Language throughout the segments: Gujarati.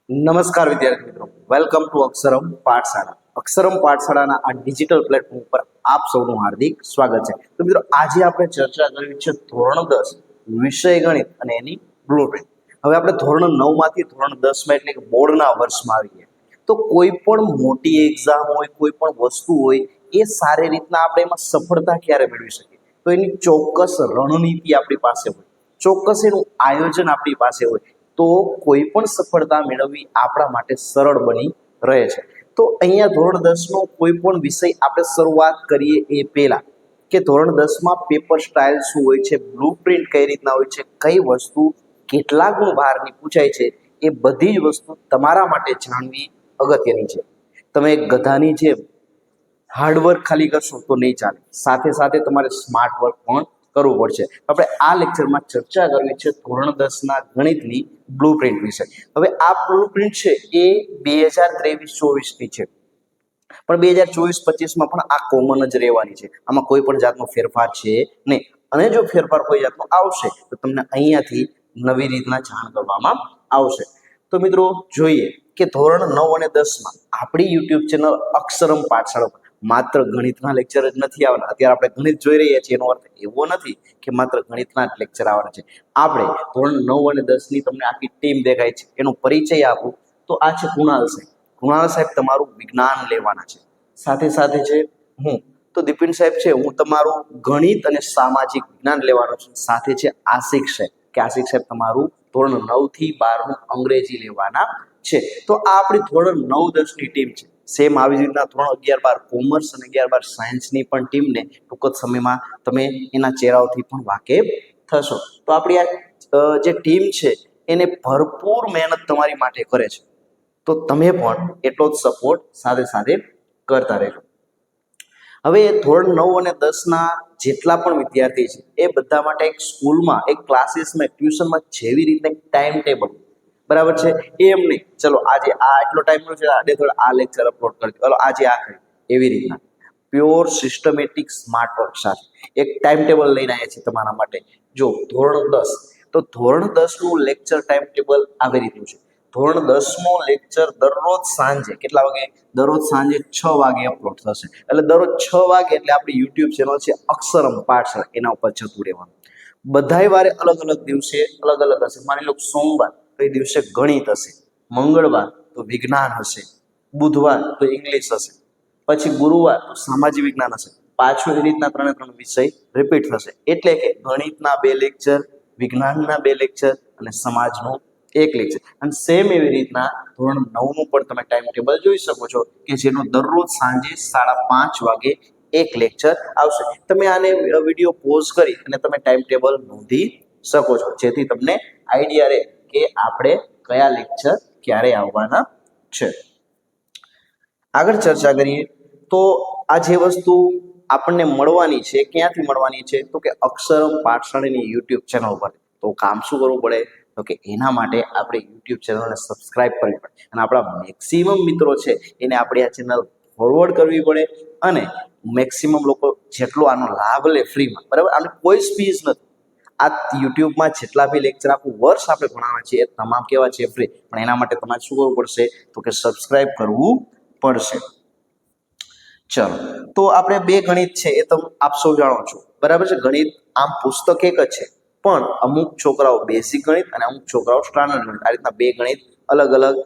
નમસ્કાર વિદ્યાર્થી મિત્રો, વેલકમ ટુ અક્ષરમ પાઠશાળા. અક્ષરમ પાઠશાળાના આ ડિજિટલ પ્લેટફોર્મ પર આપ સૌનું હાર્દિક સ્વાગત છે. તો મિત્રો, આજે આપણે ચર્ચા કરવી છે ધોરણ 10 વિષય ગણિત અને એની બ્લુપ્રિન્ટ. હવે આપણે ધોરણ 9 માંથી ધોરણ 10 માં એટલે કે બોર્ડના વર્ષમાં આવી ગયા. તો કોઈ પણ મોટી એક્ઝામ હોય, કોઈ પણ વસ્તુ હોય, એ સારી રીતના આપણે એમાં સફળતા ક્યારે મેળવી શકીએ? તો એની ચોક્કસ રણનીતિ આપણી પાસે હોય, ચોક્કસ એનું આયોજન આપણી પાસે હોય, તો કોઈ પણ સફળતા મેળવવી આપણા માટે સરળ બની રહે છે. તો અહીંયા ધોરણ 10 નો કોઈ પણ વિષય આપણે શરૂઆત કરીએ એ પહેલા કે ધોરણ 10 માં પેપર સ્ટાઇલ શું હોય છે, બ્લુપ્રિન્ટ કઈ રીતના હોય છે, કઈ વસ્તુ કેટલા ગુણ બહારની પૂછાય છે, એ બધી જ વસ્તુ તમારા માટે જાણવી અગત્યની છે. તમે એક ગધાની જેમ હાર્ડવર્ક ખાલી કરશો તો નહીં ચાલે, સાથે સાથે તમારે સ્માર્ટ વર્ક પણ કરવું પડશે. આપણે આ લેક્ચરમાં ચર્ચા કરવી છે ધોરણ 10ના ગણિતની બ્લુપ્રિન્ટ વિશે. હવે આ બ્લુપ્રિન્ટ છે એ 2023-24ની છે, પણ 2024-25માં પણ આ કોમન જ રહેવાની છે. આમાં કોઈ પણ જાતનો ફેરફાર છે નહીં. અને જો ફેરફાર કોઈ જાતનો આવશે તો તમને અહીંયાથી નવી રીતના જાણ કરવામાં આવશે. તો મિત્રો, જોઈએ કે ધોરણ 9 અને 10માં આપણી યુટ્યુબ ચેનલ અક્ષરમ પાઠશાળા માત્ર ગણિતના લેક્ચર જ નથી આવવાના. અત્યારે આપણે ગણિત જોઈ રહ્યા છીએ, એનો અર્થ એવો નથી કે માત્ર ગણિતના જ લેક્ચર આવવાના છે. આપણે ધોરણ 9 અને 10ની તમને આખી ટીમ દેખાય છે, એનો પરિચય આપું તો આ છે કુણાલ સાહેબ. કુણાલ સાહેબ તમારું વિજ્ઞાન લેવાના છે. સાથે સાથે છે હું, તો દીપિન સાહેબ છે, હું તમારું ગણિત અને સામાજિક વિજ્ઞાન લેવાનું છું. સાથે છે આશિક સાહેબ, કે આશિક સાહેબ તમારું ધોરણ 9 થી 12નું અંગ્રેજી લેવાના છે. તો આ આપણી ધોરણ 9-10ની ટીમ છે. સેમ આવી જ રીતના ધોરણ 11-12 કોમર્સ અને 11-12 સાયન્સની પણ ટીમને ટૂંક જ સમયમાં તમે એના ચહેરાઓથી પણ વાકેફ થશો. તો આપણી આ જે ટીમ છે એને ભરપૂર મહેનત તમારી માટે કરે છે. તો તમે પણ એટલો જ સપોર્ટ સાથે સાથે કરતા રહેજો. હવે ધોરણ 9 અને 10ના જેટલા પણ વિદ્યાર્થી છે એ બધા માટે એક સ્કૂલમાં, એક ક્લાસીસમાં, એક ટ્યુશનમાં જેવી રીતે ટાઈમ ટેબલ બરાબર છે, એમ નહીં ચલો આજે આ એટલો ટાઈમનો છે, આડે થોડા આ લેક્ચર અપલોડ કરી ચલો આજે આ કરી, એવી રીતના પ્યોર સિસ્ટમેટિક સ્માર્ટ વર્ક સાથે એક ટાઈમ ટેબલ લઈને આવ્યા છે તમારા માટે. જો ધોરણ 10, તો ધોરણ 10નું લેક્ચર ટાઈમ ટેબલ આવી રીતનું છે. ધોરણ 10મો લેક્ચર દરરોજ સાંજે કેટલા વાગે? દરરોજ સાંજે 6 વાગે અપલોડ થશે. એટલે દરરોજ 6 વાગે એટલે આપણી યુટ્યુબ ચેનલ છે અક્ષરમ પાઠશાળા, એના ઉપર જતું રહેવાનું. બધાય વારે અલગ અલગ દિવસે અલગ અલગ હશે. માની લો સોમવાર તો એ દિવસે ગણિત હશે, મંગળવાર તો વિજ્ઞાન હશે, બુધવાર તો ઇંગ્લિશ હશે, પછી ગુરુવાર તો સામાજિક વિજ્ઞાન હશે. પાછું એ રીતના 3 વિષય રિપીટ થશે. એટલે કે ગણિતના 2 લેક્ચર, વિજ્ઞાનના 2 લેક્ચર અને સમાજનું 1 લેક્ચર. અને સેમ એવી રીતના ધોરણ 9નું પણ તમે ટાઈમ ટેબલ જોઈ શકો છો કે જેનો દરરોજ સાંજે 5:30 વાગે 1 લેક્ચર આવશે. તમે આને વિડીયો પોઝ કરી અને તમે ટાઈમ ટેબલ નોંધી શકો છો, જેથી તમને આઈડિયા રહે કે આપણે કયા લેક્ચર ક્યારે આવવાના છે. આગળ ચર્ચા કરીએ તો આ જે વસ્તુ આપણને મળવાની છે, ક્યાંથી મળવાની છે? તો કે અક્ષરમ પાઠશાળાની યુટ્યુબ ચેનલ પર. તો કામ શું કરવું પડે? તો કે એના માટે આપણે યુટ્યુબ ચેનલને સબસ્ક્રાઇબ કરવી પડે અને આપણા મેક્સિમમ મિત્રો છે એને આપણે આ ચેનલ ફોરવર્ડ કરવી પડે અને મેક્સિમમ લોકો જેટલો આનો લાભ લે ફ્રીમાં, બરાબર, આને કોઈ જ ફીસ નથી. આ યુટ્યુબમાં જેટલા બી લેક્ચર આખું વર્ષ આપણે ભણાવવાના છીએ એ તમામ કેવા છે? ફ્રી. પણ એના માટે તમારે શું કરવું પડશે? તો કે સબસ્ક્રાઇબ કરવું પડશે. ચલો, તો આપણે 2 ગણિત છે એ તમે આપ સૌ જાણો છો, બરાબર છે. ગણિત આમ પુસ્તક એક જ છે, પણ અમુક છોકરાઓ બેસિક ગણિત અને અમુક છોકરાઓ સ્ટાન્ડર્ડ ગણિત, આ રીતના 2 ગણિત અલગ અલગ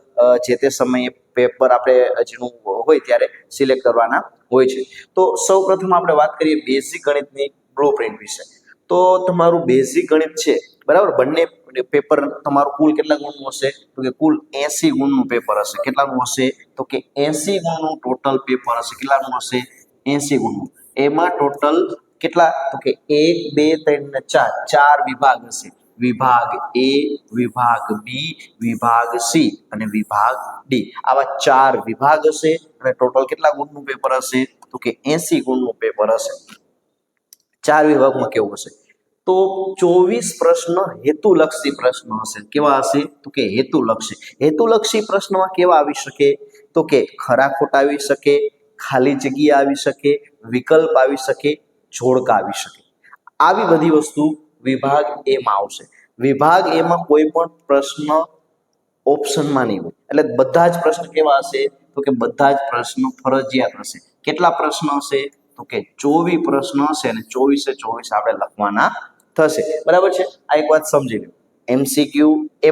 જે તે સમયે પેપર આપણે જેનું હોય ત્યારે સિલેક્ટ કરવાના હોય છે. તો સૌ પ્રથમ આપણે વાત કરીએ બેસિક ગણિતની બ્લુપ્રિન્ટ વિશે. તો તમારું બેસિક ગણિત છે, બરાબર, બંને પેપર તમારું કુલ કેટલા ગુણનું હશે? તો કે કુલ 80 ગુણનું પેપર હશે. કેટલાનું હશે? તો કે 80 ગુણનું ટોટલ પેપર હશે. કેટલાનું હશે? 80 ગુણનું. એમાં ટોટલ કેટલા? તો કે 1, 2, 3 ને 4, 4 વિભાગ હશે. વિભાગ એ, વિભાગ બી, વિભાગ સી અને વિભાગ ડી, આવા 4 વિભાગ હશે અને ટોટલ કેટલા ગુણનું પેપર હશે? તો કે 80 ગુણનું પેપર હશે. 4 વિભાગમાં કેવું હશે? તો 24 પ્રશ્ન હેતુલક્ષી પ્રશ્ન હશે. કેવા હશે? તો કે હેતુલક્ષી. હેતુલક્ષી પ્રશ્નમાં કેવા આવી શકે? તો કે ખરા ખોટા આવી શકે, ખાલી જગ્યા આવી શકે, વિકલ્પ આવી શકે, જોડકા આવી શકે. આવી બધી વસ્તુ વિભાગ એમાં આવશે. વિભાગ એમાં કોઈ પણ પ્રશ્ન ઓપ્શનમાં નહીં હોય. એટલે બધા જ પ્રશ્ન કેવા હશે? તો કે બધા જ પ્રશ્નો ફરજિયાત હશે. કેટલા પ્રશ્નો હશે? તો કે 24 પ્રશ્નો હશે અને 24 આપણે લખવાના થશે. બરાબર છે? આ એક વાત સમજી લો. MCQ,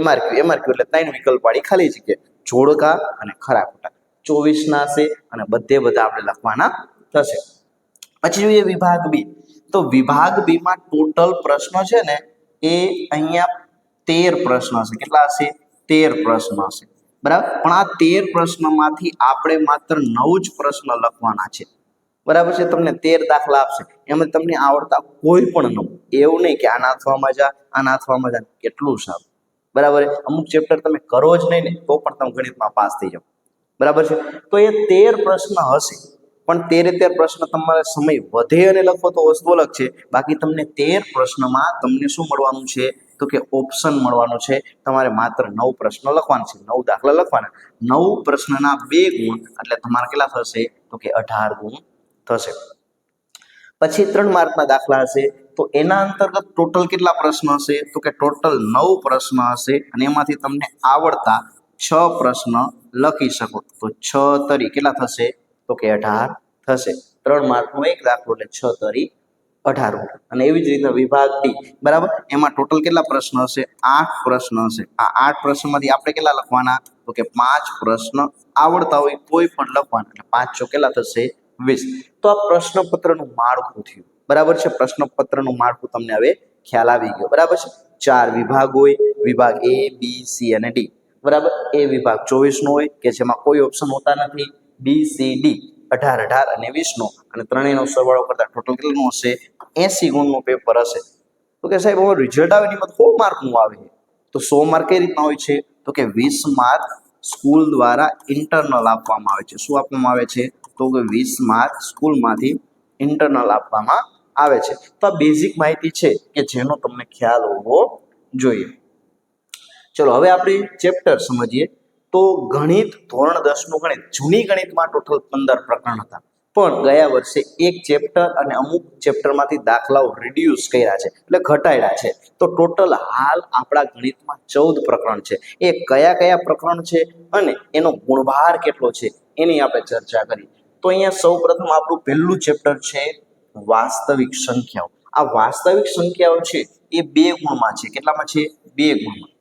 MRQ એટલે 3 વિકલ્પ વાળી ખાલી જગ્યા, જોડકા અને ખરા ખોટા 24 ના હશે અને બધા આપણે લખવાના થશે. પછી જોઈએ વિભાગ બી. તો વિભાગ બી માં ટોટલ પ્રશ્નો છે ને એ અહીંયા 13 પ્રશ્નો હશે. કેટલા હશે? 13 પ્રશ્નો હશે. બરાબર. પણ આ 13 પ્રશ્નોમાંથી આપણે માત્ર 9 જ પ્રશ્ન લખવાના છે. બરાબર છે? તમને 13 દાખલા આપશે, એમાં તમને આવડતા કોઈ પણ ન, એવું નહીં કે આના અથવામાં જા કેટલું સારું. બરાબર. અમુક ચેપ્ટર તમે કરો જ નહીં ને તો પણ તમે ગણિતમાં પાસ થઈ જાઓ. બરાબર છે? તો એ 13 પ્રશ્ન હશે, પણ 13 પ્રશ્ન તમારે સમય વધે અને લખો તો વસ્તુ અલગ છે. બાકી તમને 13 પ્રશ્નમાં તમને શું મળવાનું છે? તો કે ઓપ્શન મળવાનું છે. તમારે માત્ર 9 પ્રશ્નો લખવાના છે, 9 દાખલા લખવાના. 9 પ્રશ્નના 2 ગુણ એટલે તમારે કેટલા થશે? તો કે 18 ગુણ થશે. પછી 3 માર્કના દાખલા હશે. તો એના અંતર્ગત ટોટલ કેટલા પ્રશ્નો હશે? તો કે ટોટલ 9 પ્રશ્ન હશે અને એમાંથી તમને આવડતા 6 પ્રશ્ન લખી શકો. તો 6 તરી કેટલા થશે? તો કે 18 થશે. 3 માર્કનો એક દાખલો એટલે 6 તરી 18. અને એવી જ રીતે વિભાગ ડી. બરાબર. એમાં ટોટલ કેટલા પ્રશ્ન હશે? 8 પ્રશ્ન હશે. આ 8 પ્રશ્નોમાંથી આપણે કેટલા લખવાના? તો કે 5 પ્રશ્ન આવડતા હોય કોઈ પણ લખવાના. એટલે 5 ચોક કેટલા થશે? 20. તો આ પ્રશ્નપત્રનું માળખું થયું. બરાબર છે? પ્રશ્નપત્રનું માળખું તમને હવે ખ્યાલ આવી ગયો. બરાબર છે? 4 વિભાગ હોય, વિભાગ A, B, C અને D. બરાબર. એ વિભાગ 24 નો હોય કે જેમાં કોઈ ઓપ્શન હોતા નથી. B, C, D 18 અને 20 નો, અને ત્રણેયનો સરવાળો કરતા ટોટલ કેટલું હશે? 80 ગુણનું પેપર હશે. તો કે સાહેબ હવે રિઝલ્ટ આવે એની 100 માર્કનું આવે. તો 100 માર્ક કઈ રીતના હોય છે? તો કે 20 માર્ક સ્કૂલ દ્વારા ઇન્ટરનલ આપવામાં આવે છે. શું આપવામાં આવે છે? તો કે 20 માર્ક સ્કૂલમાંથી ઇન્ટરનલ આપવામાં આવે છે. તો આ બેઝિક માહિતી છે કે જેનો તમને ખ્યાલ હોવો જોઈએ. ચલો હવે આપણે ચેપ્ટર સમજીએ. તો ગણિત ધોરણ 10 નું ગણિત, જૂની ગણિતમાં ટોટલ 15 પ્રકરણ હતા, પણ ગયા વર્ષે એક ચેપ્ટર અને અમુક ચેપ્ટરમાંથી દાખલાઓ રિડ્યુસ કર્યા છે, એટલે ઘટાડ્યા છે. તો ટોટલ હાલ આપણા ગણિતમાં 14 પ્રકરણ છે. એ કયા કયા પ્રકરણ છે અને એનો ગુણભાર કેટલો છે એની આપણે ચર્ચા કરી. તો અહીંયા સૌપ્રથમ આપણું પહેલું ચેપ્ટર છે વાસ્તવિક સંખ્યાઓ. આ વાસ્તવિક સંખ્યાઓ છે એ 2 ગુણમાં છે. કેટલામાં છે? 2 ગુણમાં.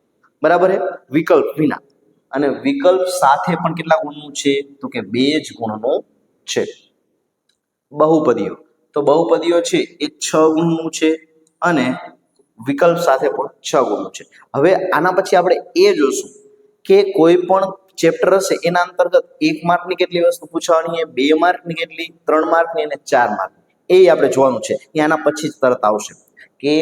બરાબર છે? વિકલ્પ વિના. અને વિકલ્પ સાથે પણ કેટલા ગુણનું છે? તો કે 2 જ ગુણનું છે. બહુપદીઓ. તો બહુપદીઓ છે એ 6 ગુણનું છે અને વિકલ્પ સાથે પણ 6 ગુણનું છે. હવે આના પછી આપણે એ જોશું કે કોઈ પણ ચેપ્ટર હશે એના અંતર્ગત 1 માર્કની કેટલી વસ્તુ પૂછવાની છે, 2 માર્કની કેટલી, 3 માર્કની અને 4 માર્કની. એ આપણે જોવાનું છે. આના પછી જ તરત આવશે કે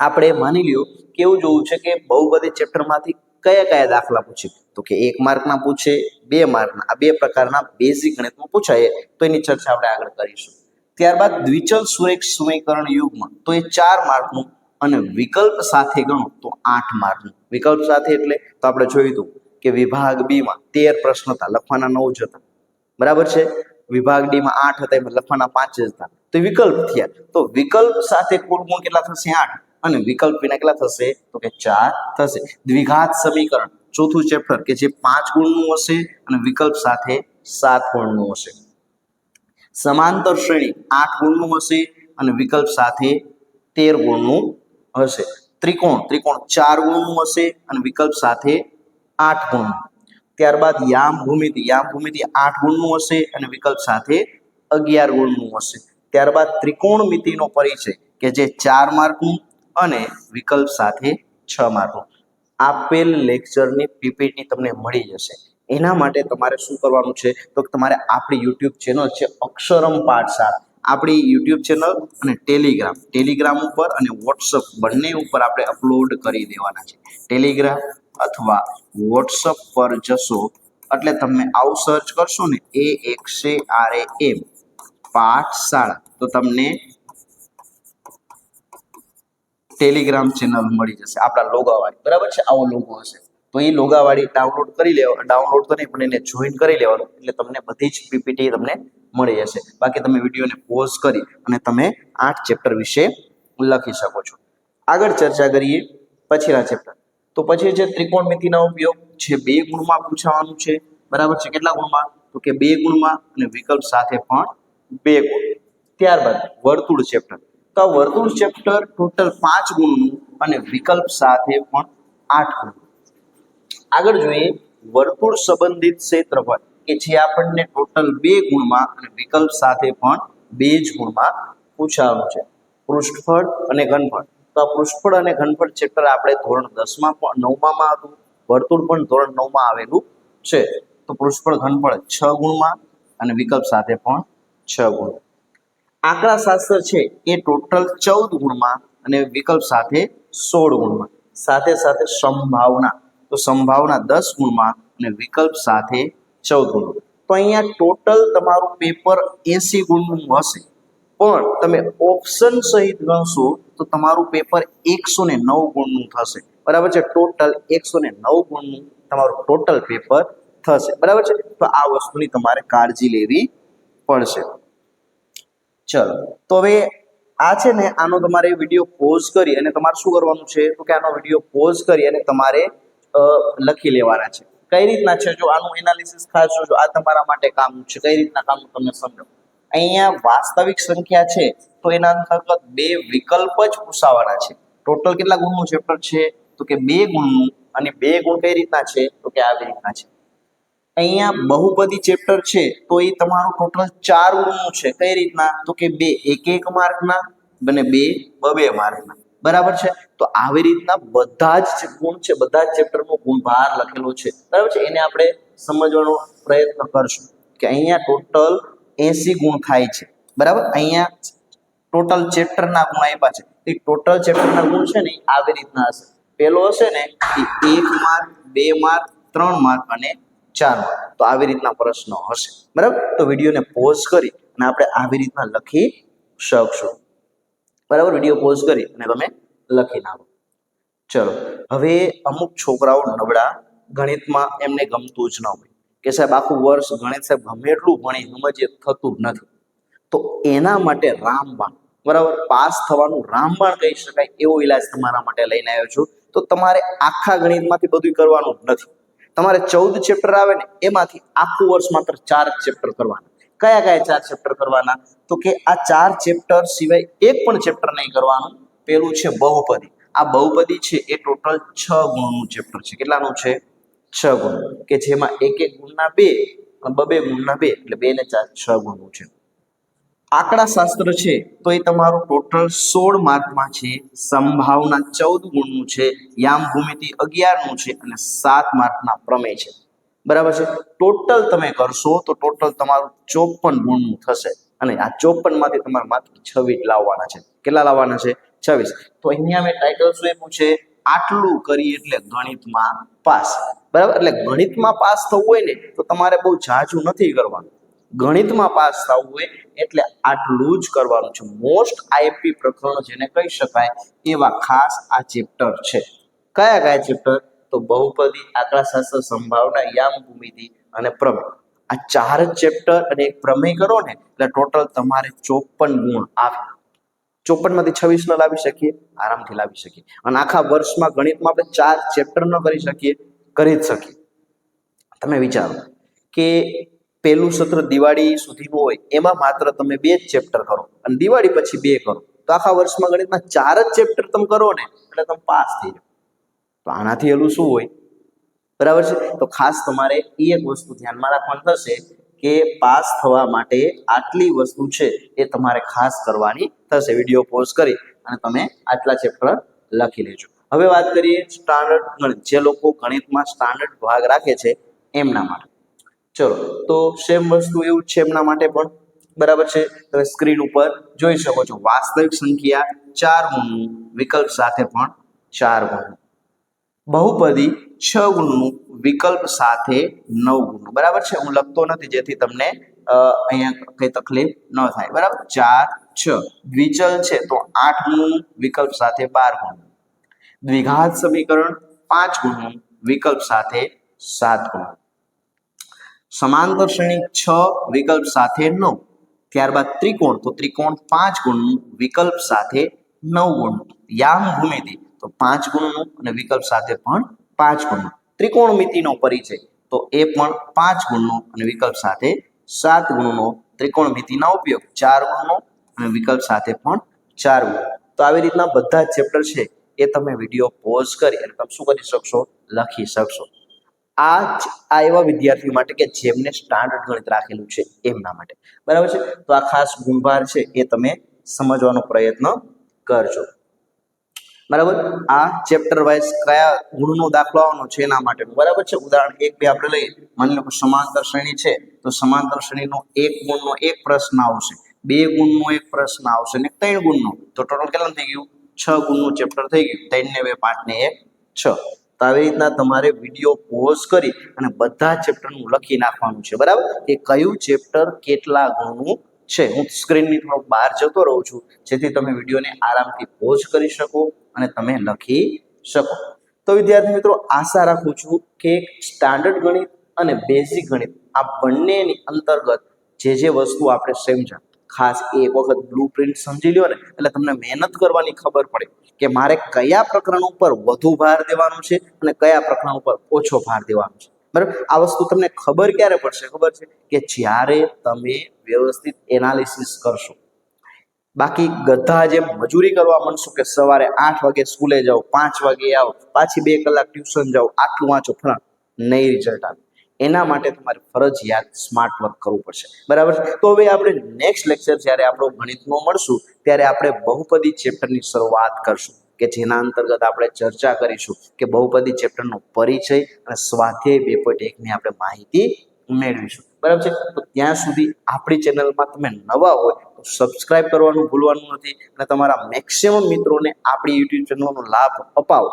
આપણે માની લ્યો કેવું જોવું છે કે બહુપદી ચેપ્ટરમાંથી કયા કયા દાખલા પૂછે. તો કે 1 માર્કના પૂછે, 2 માર્કના. આ 2 પ્રકારના બેઝિક ગણિતમાં પૂછાય. તો એની ચર્ચા આપણે આગળ કરીશું. ત્યારબાદ દ્વિચલ સુરેખ સમીકરણ યુગ્મ, તો એ 4 માર્કનું અને વિકલ્પ સાથે ગણો તો 8 માર્કનું. વિકલ્પ સાથે એટલે તો આપણે જોયું હતું કે વિભાગ બી માં 13 પ્રશ્ન હતા, લખવાના 9 જ હતા. બરાબર છે? વિભાગ ડી માં 8 હતા, એમાં લખવાના 5 જ હતા. તો વિકલ્પ થયા. તો વિકલ્પ સાથે કુલ ગુણ કેટલા થશે? 8. અને વિકલ્પ વિના કેટલા થશે? તો કે 4 થશે. દ્વિઘાત સમીકરણ ચોથું ચેપ્ટર કે જે 5 ગુણનું હશે અને વિકલ્પ સાથે 7 ગુણનું હશે. સમાંતર શ્રેણી 8 ગુણનું હશે અને વિકલ્પ સાથે 13 ગુણનું હશે. ત્રિકોણ 4 ગુણનું હશે અને વિકલ્પ સાથે 8 ગુણનું. ત્યારબાદ યામ ભૂમિતિ 8 ગુણનું હશે અને વિકલ્પ સાથે 11 ગુણનું હશે. ત્યારબાદ ત્રિકોણમિતિનો પરિચય કે જે 4 માર્કનું અને વિકલ્પ સાથે 6 માર્કનું. આપેલ લેક્ચરની પીપીટી તમને મળી જશે. એના માટે તમારે શું કરવાનું છે? તો તમારે આપણી યુટ્યુબ ચેનલ છે અક્ષરમ પાઠશાળા, આપણી યુટ્યુબ ચેનલ અને ટેલિગ્રામ ઉપર અને વોટ્સઅપ બંને ઉપર આપણે અપલોડ કરી દેવાના છે. ટેલિગ્રામ અથવા વોટ્સઅપ પર જશો એટલે તમે આવું સર્ચ કરશો ને AXARAM પાઠશાળા, તો તમને ટેલિગ્રામ ચેનલ મળી જશે આપણા લોગાવાળી. બરાબર છે? આવો લોગો હશે. તો એ લોગાવાળી ડાઉનલોડ તો નહીં પણ એને જોઈન કરી લેવાનું, એટલે તમને બધી જ પીપીટી તમને મળી જશે. બાકી તમે વિડીયોને પોઝ કરી અને તમે 8 ચેપ્ટર વિશે લખી શકો છો. આગળ ચર્ચા કરીએ પછીના ચેપ્ટર. તો પછી છે ત્રિકોણમિતિના ઉપયોગ છે 2 ગુણમાં પૂછાવાનું છે, બરાબર છે. કેટલા ગુણમાં? તો કે 2 ગુણમાં, અને વિકલ્પ સાથે પણ 2 ગુણ. ત્યારબાદ વર્તુળ ચેપ્ટર. તો આ વર્તુળ ચેપ્ટર ટોટલ 5 ગુણનું અને વિકલ્પ સાથે પણ 8 ગુણ. આગળ જોઈએ વર્તુળ સંબંધિત ક્ષેત્રફળ કે જે આપણને ટોટલ 2 ગુણમાં અને વિકલ્પ સાથે પણ 2 જ ગુણમાં પૂછાવાનું છે. પૃષ્ઠફળ અને ઘનફળ. તો આ પૃષ્ઠફળ અને ઘનફળ ચેપ્ટર આપણે ધોરણ 10 માં પણ 9 માં હતું. વર્તુળ પણ ધોરણ 9 માં આવેલું છે. તો પૃષ્ઠફળ ઘનફળ 6 ગુણમાં અને વિકલ્પ સાથે પણ 6 ગુણ. આંકડા શાસ્ત્ર છે એ ટોટલ 14 ગુણમાં અને વિકલ્પ સાથે 16 ગુણમાં. સાથે સાથે સંભાવના, તો સંભાવના 10 ગુણમાં અને વિકલ્પ સાથે 14 ગુણ. તો અહીંયા ટોટલ તમારું પેપર 80 ગુણનું હશે, પણ તમે ઓપ્શન સહિત ગણશો તો તમારું પેપર 109 ગુણનું થશે, બરાબર છે. ટોટલ 109 ગુણનું તમારું ટોટલ પેપર થશે, બરાબર છે. તો આ વસ્તુની તમારે કાળજી લેવી પડશે. ચલો, તો હવે આ છે ને આનો તમારે વિડીયો પોઝ કરી અને તમારે શું કરવાનું છે, તો કે આનો વિડીયો પોઝ કરી અને તમારે લખી લેવાના છે. કઈ રીતના છે, જો આનું એનાલિસિસ ખાસ જોજો, આ તમારા માટે કામ છે. કઈ રીતના કામ તમે સમજો. અહીંયા વાસ્તવિક સંખ્યા છે તો એના અંતર્ગત 2 વિકલ્પ જ પૂછાવાના છે. ટોટલ કેટલા ગુણનું ચેપ્ટર છે, તો કે 2 ગુણનું, અને 2 ગુણ કઈ રીતના છે, તો કે આવી રીતના છે. અહીંયા બહુપદી ચેપ્ટર છે તો એ તમારું ટોટલ 4 ગુણનું છે. કઈ રીતના, તો કે 2 1 માર્કના અને 2 2 માર્કના, બરાબર છે. તો આવી રીતના બધા જ ગુણ છે, બધા જ ચેપ્ટરનો ગુણભાર લખેલો છે, બરાબર છે. એને આપણે સમજવાનો પ્રયત્ન કરશું કે અહીંયા ટોટલ 80 ગુણ થાય છે, બરાબર. અહીંયા ટોટલ ચેપ્ટરના ગુણ આપ્યા છે. એ ટોટલ ચેપ્ટરના ગુણ છે ને આવી રીતના હશે. પેલો હશે ને એ 1 માર્ક 2 માર્ક 3 માર્ક અને 4 માર્ક. તો આવી રીતના પ્રશ્ન હશે, બરાબર. તો વિડીયોને પોઝ કરી અને આપણે આવી રીતના લખી શકશું, બરાબર. વિડીયો પોઝ કરી અને તમે લખી નાખો. ચલો, હવે અમુક છોકરાઓ નબળા, ગણિતમાં એમને ગમતું જ ન હોય કે સાહેબ આખું વર્ષ ગણિત સાહેબ ગમે એટલું ભણી સમજે થતું જ નથી. તો એના માટે રામબાણ, બરાબર, પાસ થવાનું રામબાણ કહી શકાય એવો ઈલાજ તમારા માટે લઈને આવ્યો છું. તો તમારે આખા ગણિતમાંથી બધું કરવાનું જ નથી. તમારે 14 ચેપ્ટર આવે ને એમાંથી આખું વર્ષ માત્ર 4 ચેપ્ટર કરવાના. કયા કયા 4 ચેપ્ટર કરવાના, તો કે આ 4 ચેપ્ટર સિવાય એક પણ ચેપ્ટર નહીં કરવાનું. પેલું છે બહુપદી. આ બહુપદી છે એ ટોટલ 6 ગુણનું ચેપ્ટર છે. કેટલાનું છે? 6 ગુણ, કે જેમાં 1 ગુણના 2 અને 2 ગુણના 2 એટલે 2 ને 4 6 ગુણનું છે. આંકડા શાસ્ત્ર છે તો એ તમારું ટોટલ 16 માર્કમાં છે. સંભાવના 14 ગુણનું છે. યામ ભૂમિતિ 11 નું છે અને 7 માર્કના પ્રમેય છે, બરાબર છે. ટોટલ તમે કરશો તો ટોટલ તમારું 54 ગુણનું થશે, અને આ 54 માંથી તમારે માત્ર 26 લાવવાના છે. કેટલા લાવવાના છે? 26. તો અહીંયા મેં ટાઇટલ શું આપ્યું છે? આટલું કરી એટલે ગણિતમાં પાસ, બરાબર. એટલે ગણિતમાં પાસ થવું હોય ને તો તમારે બહુ ઝાઝું નથી કરવાનું. ગણિતમાં પાસ થવું હોય એટલે આટલું જ કરવાનું છે. મોસ્ટ આઈએમપી પ્રકરણો જેને કહી શકાય એવા ખાસ આ ચેપ્ટર છે. કયા કયા ચેપ્ટર? તો બહુપદી, આંકડાશાસ્ત્ર, સંભાવના, યામ ભૂમિતિ અને પ્રમેય. આ 4 જ ચેપ્ટર અને એક પ્રમેય કરો ને એટલે ટોટલ તમારે 54 ગુણ આવે. 54 માંથી 26 ન લાવી શકીએ? આરામથી લાવી શકીએ. અને આખા વર્ષમાં ગણિતમાં આપણે 4 ચેપ્ટર ન કરી શકીએ? કરી જ શકીએ. તમે વિચારો કે પહેલું સત્ર દિવાળી સુધીનું હોય, એમાં માત્ર તમે 2 જ ચેપ્ટર કરો અને દિવાળી પછી 2 કરો, તો આખા વર્ષમાં ગણિતના 4 જ ચેપ્ટર તમે કરો ને એટલે તમે પાસ થઈ જાઓ. તો આનાથી એલું શું હોય, બરાબર છે. તો ખાસ તમારે એ એક વસ્તુ ધ્યાનમાં રાખવાની થશે કે પાસ થવા માટે આટલી વસ્તુ છે એ તમારે ખાસ કરવાની થશે. વિડીયો પોઝ કરી અને તમે આટલા ચેપ્ટર લખી લેજો. હવે વાત કરીએ સ્ટાન્ડર્ડ ગણિત. જે લોકો ગણિતમાં સ્ટાન્ડર્ડ ભાગ રાખે છે એમના માટે. ચલો, તો સેમ વસ્તુ એવું જ છે એમના માટે પણ, બરાબર છે. તમે સ્ક્રીન ઉપર જોઈ શકો છો. વાસ્તવિક સંખ્યા 4 ગુણનું, વિકલ્પ સાથે પણ 4 ગુણનું. બહુપદી 6 ગુણનું, વિકલ્પ સાથે 9 ગુણનું, બરાબર છે. હું લખતો નથી જેથી તમને અહીંયા કઈ તકલીફ ન થાય, બરાબર. 4 6. દ્વિચલ છે તો 8 ગુણનું, વિકલ્પ સાથે 12 ગુણનું. દ્વિઘાત સમીકરણ 5 ગુણનું, વિકલ્પ સાથે 7 ગુણનું. સમાંતર શ્રેણી 6, વિકલ્પ સાથે 9. ત્યારબાદ ત્રિકોણ, તો ત્રિકોણ 5 ગુણનું, વિકલ્પ સાથે 9 ગુણનું. યામ ભૂમિતિ તો 5 ગુણનું અને વિકલ્પ સાથે પણ 5 ગુણનું. ત્રિકોણમિતિનો પરિચય તો એ પણ 5 ગુણનો અને વિકલ્પ સાથે 7 ગુણનો. ત્રિકોણમિતિના ઉપયોગ 4 ગુણનો અને વિકલ્પ સાથે પણ 4 ગુણ. તો આવી રીતના બધા જ ચેપ્ટર છે એ તમે વિડીયો પોઝ કરી અને તમે શું કરી શકશો, લખી શકશો. આ એવા વિદ્યાર્થીઓ માટે કે જેમને સ્ટાન્ડર્ડ ગણિત રાખેલું છે એમના માટે, બરાબર છે. તો આ ખાસ ગુણભાર છે એ તમે સમજવાનો પ્રયત્ન કરજો, બરાબર. આ ચેપ્ટર વાઇઝ કયા ગુણનો દાખલો આવવાનો છે એના માટેનું, બરાબર છે. ઉદાહરણ 1, 2 આપણે લઈએ. માની લો કે સમાંતર શ્રેણી છે તો સમાંતર શ્રેણીનો 1 ગુણનો એક પ્રશ્ન આવશે, 2 ગુણનો એક પ્રશ્ન આવશે અને 3 ગુણનો. તો ટોટલ કેટલા થઈ ગયું, 6 ગુણનું ચેપ્ટર થઈ ગયું. 3 ને 2 5 ને 1 6. તો આવી રીતના તમારે વિડીયો પોઝ કરી અને બધા ચેપ્ટરનું લખી નાખવાનું છે, બરાબર, કે કયું ચેપ્ટર કેટલા ગુણનું છે. હું સ્ક્રીનની થોડો બહાર જતો રહું છું જેથી તમે વિડીયોને આરામથી પોઝ કરી શકો અને તમે લખી શકો. તો વિદ્યાર્થી મિત્રો, આશા રાખું છું કે સ્ટાન્ડર્ડ ગણિત અને બેઝિક ગણિત આ બંનેની અંતર્ગત જે વસ્તુ આપણે સમજ્યા, ખાસ એક વખત બ્લુ પ્રિન્ટ સમજી લ્યો ને એટલે તમને મહેનત કરવાની ખબર પડે કે મારે કયા પ્રકરણ ઉપર વધુ ભાર દેવાનો છે અને કયા પ્રકરણ ઉપર ઓછો ભાર દેવાનો છે, બરાબર. આ વસ્તુ તમને ખબર ક્યારે પડશે, ખબર છે કે જ્યારે તમે વ્યવસ્થિત એનાલિસિસ કરશો. બાકી ગધા જેમ મજૂરી કરવા માંડશો કે સવારે 8 વાગે સ્કૂલે જાઓ, 5 વાગે આવો, પાછી 2 કલાક ટ્યુશન જાઓ, આટલું વાંચો, ફલાણ, નહીં રિઝલ્ટ આવે. એના માટે તમારે ફરજિયાત સ્માર્ટ વર્ક કરવું પડશે, બરાબર. તો હવે આપણે નેક્સ્ટ લેક્ચર જ્યારે આપણો ગણિતનો મળશું ત્યારે આપણે બહુપદી ચેપ્ટરની શરૂઆત કરશું કે જેના અંતર્ગત આપણે ચર્ચા કરીશું કે બહુપદી ચેપ્ટરનો પરિચય અને સ્વાધ્યાય 2.1 ની આપણે માહિતી મેળવીશું, બરાબર છે. તો ત્યાં સુધી આપણી ચેનલમાં તમે નવા હોય તો સબસ્ક્રાઇબ કરવાનું ભૂલવાનું નથી અને તમારા મેક્સિમમ મિત્રોને આપણી યુટ્યુબ ચેનલનો લાભ અપાવો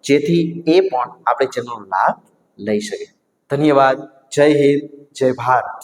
જેથી એ પણ આપણી ચેનલનો લાભ લઈ શકે. ધન્યવાદ. જય હિન્દ, જય ભારત.